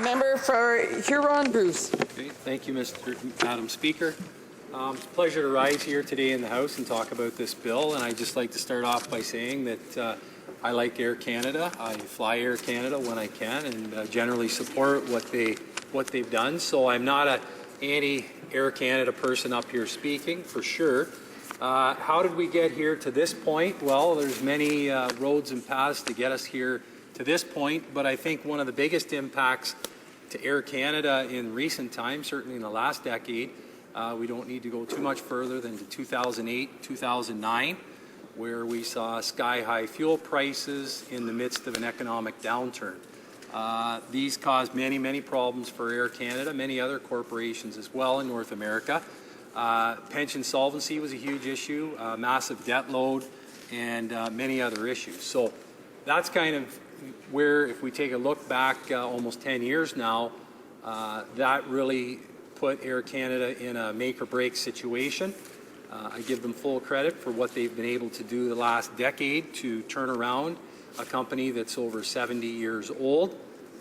Member for Huron-Bruce. Okay, thank you, Madam Speaker. It's a pleasure to rise here today in the House and talk about this bill. And I'd just like to start off by saying that I like Air Canada. I fly Air Canada when I can and generally support what they've done. So I'm not an anti-Air Canada person up here speaking, for sure. How did we get here to this point? Well, there's many roads and paths to get us here to this point, but I think one of the biggest impacts to Air Canada in recent times, certainly in the last decade, we don't need to go too much further than to 2008, 2009, where we saw sky-high fuel prices in the midst of an economic downturn. These caused many problems for Air Canada, many other corporations as well in North America. Pension solvency was a huge issue, massive debt load, and many other issues. So that's kind of where, if we take a look back almost 10 years now, that really put Air Canada in a make-or-break situation. I give them full credit for what they've been able to do the last decade to turn around a company that's over 70 years old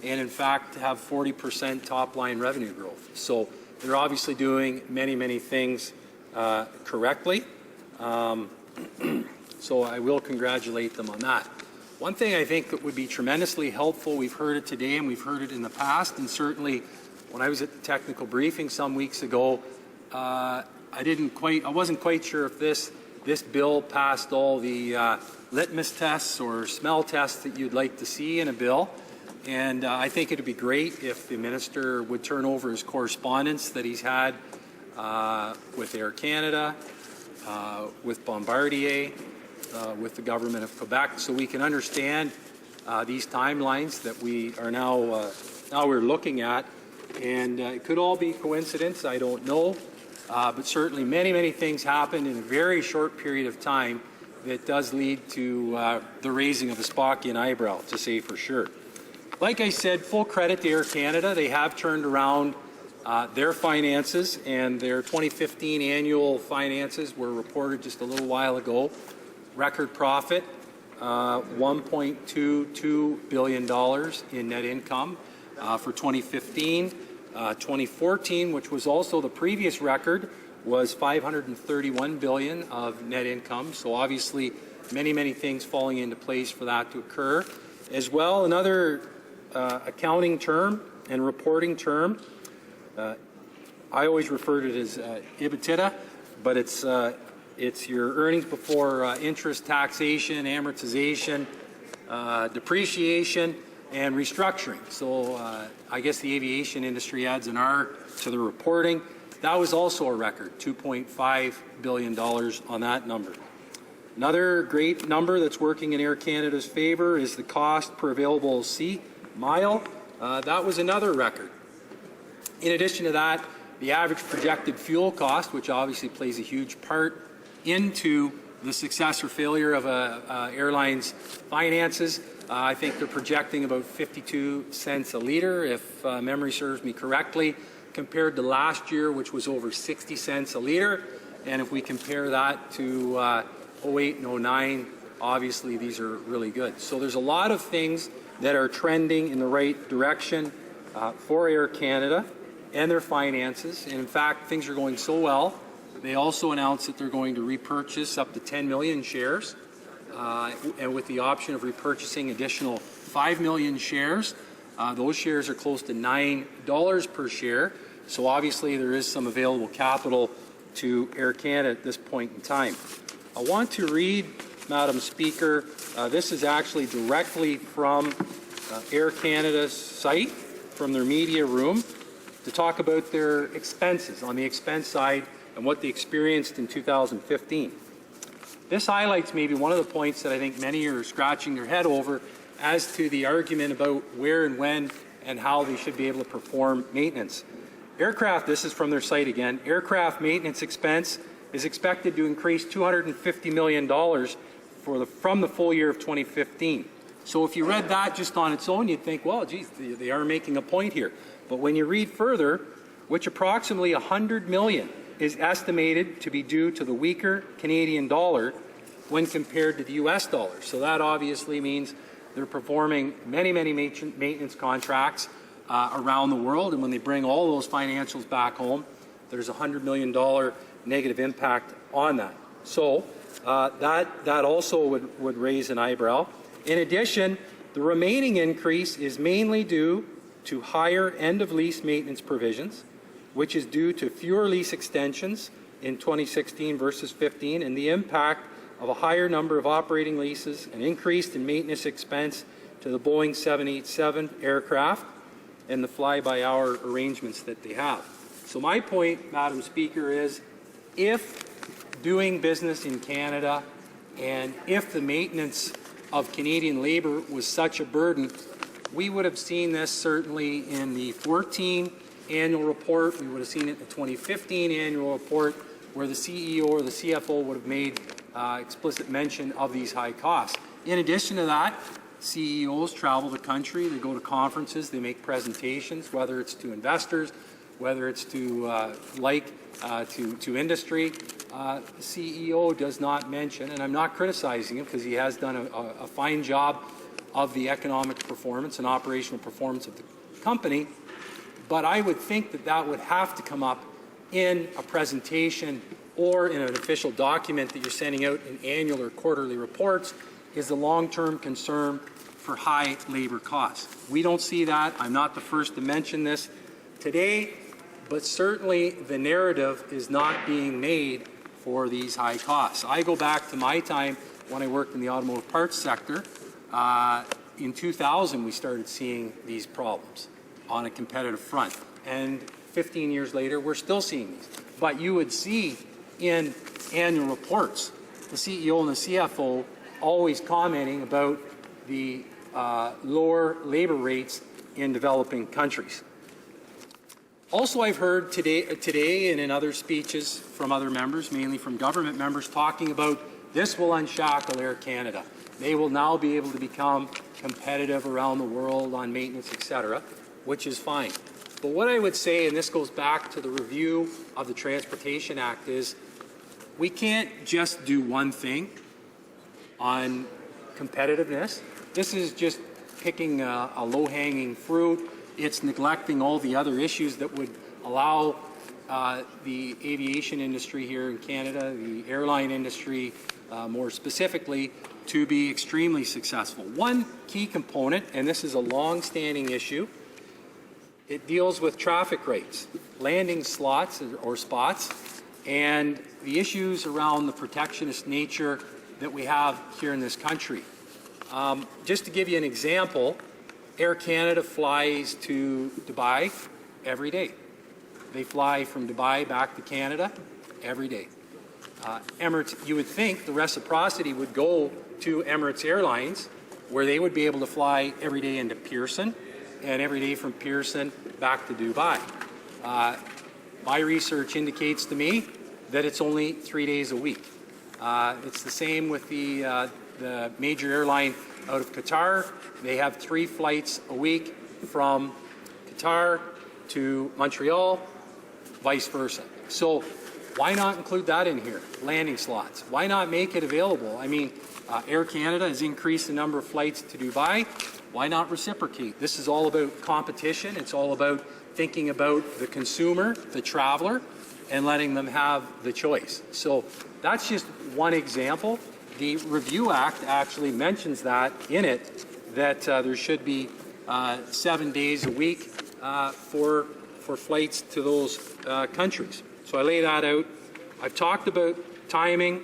and, in fact, have 40% top-line revenue growth. So they're obviously doing many things correctly. So I will congratulate them on that. One thing I think that would be tremendously helpful, we've heard it today and we've heard it in the past, and certainly when I was at the technical briefing some weeks ago, I wasn't quite sure if this bill passed all the litmus tests or smell tests that you'd like to see in a bill. And I think it would be great if the minister would turn over his correspondence that he's had with Air Canada, with Bombardier, with the government of Quebec, so we can understand these timelines that we are now we're looking at. And it could all be coincidence, I don't know, but certainly many things happened in a very short period of time that does lead to the raising of a Spockian eyebrow, to say for sure. Like I said, full credit to Air Canada. They have turned around their finances, and their 2015 annual finances were reported just a little while ago. Record profit, $1.22 billion in net income for 2015. 2014, which was also the previous record, was $531 billion of net income. So obviously many things falling into place for that to occur. As well, another accounting term and reporting term, I always refer to it as EBITDA, but it's your earnings before interest, taxation, amortization, depreciation, and restructuring. So I guess the aviation industry adds an R to the reporting. That was also a record, $2.5 billion on that number. Another great number that's working in Air Canada's favor is the cost per available seat mile. That was another record. In addition to that, the average projected fuel cost, which obviously plays a huge part into the success or failure of an airline's finances, I think they're projecting about 52 cents a litre, if memory serves me correctly, compared to last year, which was over 60 cents a litre. And if we compare that to 08 and 09, obviously these are really good. So there's a lot of things that are trending in the right direction for Air Canada and their finances. And in fact, things are going so well, they also announced that they're going to repurchase up to 10 million shares, and with the option of repurchasing additional 5 million shares. Those shares are close to $9 per share. So obviously there is some available capital to Air Canada at this point in time. I want to read, Madam Speaker, this is actually directly from Air Canada's site, from their media room, to talk about their expenses on the expense side and what they experienced in 2015. This highlights maybe one of the points that I think many are scratching their head over as to the argument about where and when and how they should be able to perform maintenance. Aircraft, this is from their site again, aircraft maintenance expense is expected to increase $250 million from the full year of 2015. So if you read that just on its own, you'd think, well, geez, they are making a point here. But when you read further, which approximately $100 million is estimated to be due to the weaker Canadian dollar when compared to the US dollar. So that obviously means they're performing many maintenance contracts around the world, and when they bring all those financials back home, there's a $100 million negative impact on that. So that also would raise an eyebrow. In addition, the remaining increase is mainly due to higher end-of-lease maintenance provisions, which is due to fewer lease extensions in 2016 versus 15, and the impact of a higher number of operating leases, an increase in maintenance expense to the Boeing 787 aircraft, and the fly-by-hour arrangements that they have. So my point, Madam Speaker, is if doing business in Canada and if the maintenance of Canadian labour was such a burden, we would have seen this certainly in the 14 annual report. We would have seen it in the 2015 annual report, where the CEO or the CFO would have made explicit mention of these high costs. In addition to that, CEOs travel the country, they go to conferences, they make presentations, whether it's to investors, whether it's to to industry. The CEO does not mention, and I'm not criticizing him because he has done a fine job of the economic performance and operational performance of the company, but I would think that that would have to come up in a presentation or in an official document that you're sending out in annual or quarterly reports, is the long-term concern for high labor costs. We don't see that. I'm not the first to mention this today, but certainly the narrative is not being made for these high costs. I go back to my time when I worked in the automotive parts sector. In 2000, we started seeing these problems on a competitive front, and 15 years later, we're still seeing these. But you would see in annual reports the CEO and the CFO always commenting about the lower labor rates in developing countries. Also, I've heard today and in other speeches from other members, mainly from government members, talking about this will unshackle Air Canada. They will now be able to become competitive around the world on maintenance, etc., which is fine. But what I would say, and this goes back to the review of the Transportation Act, is we can't just do one thing on competitiveness. This is just picking a low-hanging fruit. It's neglecting all the other issues that would allow the aviation industry here in Canada, the airline industry more specifically, to be extremely successful. One key component, and this is a long-standing issue, it deals with traffic rates, landing slots or spots, and the issues around the protectionist nature that we have here in this country. Just to give you an example, Air Canada flies to Dubai every day. They fly from Dubai back to Canada every day. Emirates, you would think the reciprocity would go to Emirates Airlines, where they would be able to fly every day into Pearson and every day from Pearson back to Dubai. My research indicates to me that it's only 3 days a week. It's the same with the major airline out of Qatar. They have 3 flights a week from Qatar to Montreal, vice versa. So why not include that in here, landing slots? Why not make it available? I mean, Air Canada has increased the number of flights to Dubai. Why not reciprocate? This is all about competition. It's all about thinking about the consumer, the traveler, and letting them have the choice. So that's just one example. The Review Act actually mentions that in it, that there should be 7 days a week for flights to those countries. So I lay that out. I've talked about timing.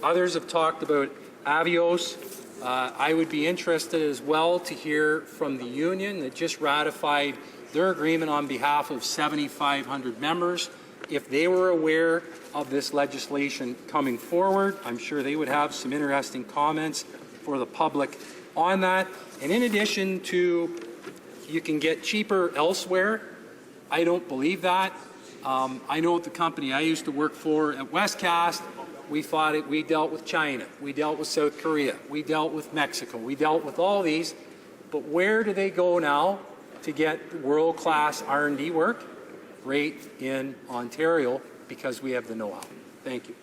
Others have talked about Avios. I would be interested as well to hear from the union that just ratified their agreement on behalf of 7,500 members. If they were aware of this legislation coming forward, I'm sure they would have some interesting comments for the public on that. And in addition to, you can get cheaper elsewhere, I don't believe that. I know at the company I used to work for at Westcast, we dealt with China, we dealt with South Korea, we dealt with Mexico, we dealt with all these, but where do they go now to get world-class R&D work? Right in Ontario, because we have the know-how. Thank you.